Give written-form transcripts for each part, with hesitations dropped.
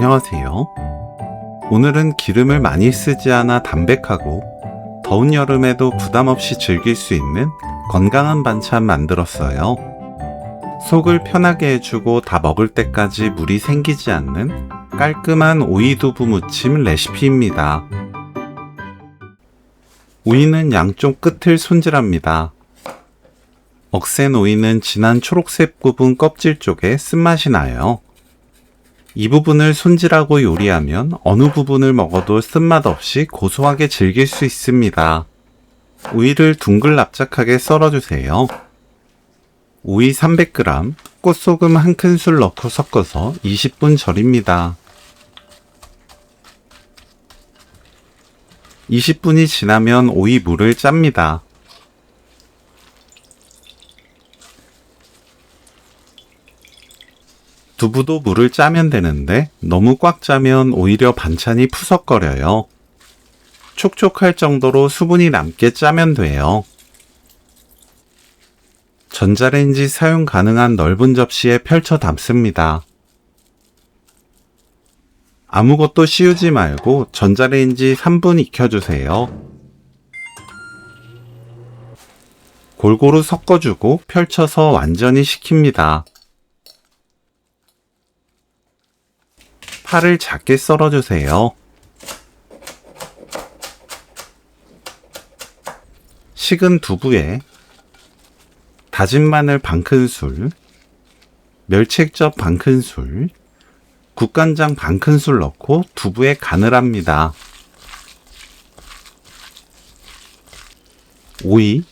안녕하세요. 오늘은 기름을 많이 쓰지 않아 담백하고 더운 여름에도 부담 없이 즐길 수 있는 건강한 반찬 만들었어요. 속을 편하게 해주고 다 먹을 때까지 물이 생기지 않는 깔끔한 오이두부 무침 레시피입니다. 오이는 양쪽 끝을 손질합니다. 억센 오이는 진한 초록색 부분 껍질 쪽에 쓴맛이 나요. 이 부분을 손질하고 요리하면 어느 부분을 먹어도 쓴맛 없이 고소하게 즐길 수 있습니다. 오이를 둥글 납작하게 썰어주세요. 오이 300g, 꽃소금 1큰술 넣고 섞어서 20분 절입니다. 20분이 지나면 오이 물을 짭니다. 두부도 물을 짜면 되는데 너무 꽉 짜면 오히려 반찬이 푸석거려요. 촉촉할 정도로 수분이 남게 짜면 돼요. 전자레인지 사용 가능한 넓은 접시에 펼쳐 담습니다. 아무것도 씌우지 말고 전자레인지 3분 익혀주세요. 골고루 섞어주고 펼쳐서 완전히 식힙니다. 파를 작게 썰어주세요. 식은 두부에 다진 마늘 반큰술, 멸치액젓 반큰술, 국간장 반큰술 넣고 두부에 간을 합니다. 오이,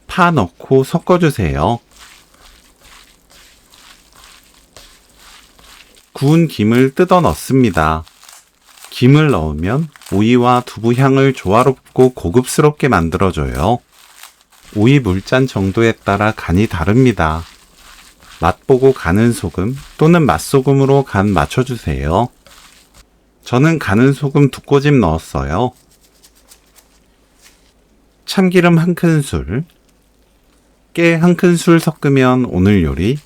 파 넣고 섞어주세요. 구운 김을 뜯어 넣습니다. 김을 넣으면 오이와 두부 향을 조화롭고 고급스럽게 만들어줘요. 오이 물잔 정도에 따라 간이 다릅니다. 맛보고 가는 소금 또는 맛소금으로 간 맞춰주세요. 저는 가는 소금 2꼬집 넣었어요. 참기름 1큰술, 깨 1큰술 섞으면 오늘 요리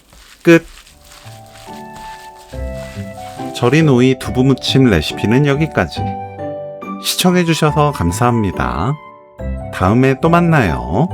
끝! 절인 오이 두부무침 레시피는 여기까지. 시청해주셔서 감사합니다. 다음에 또 만나요.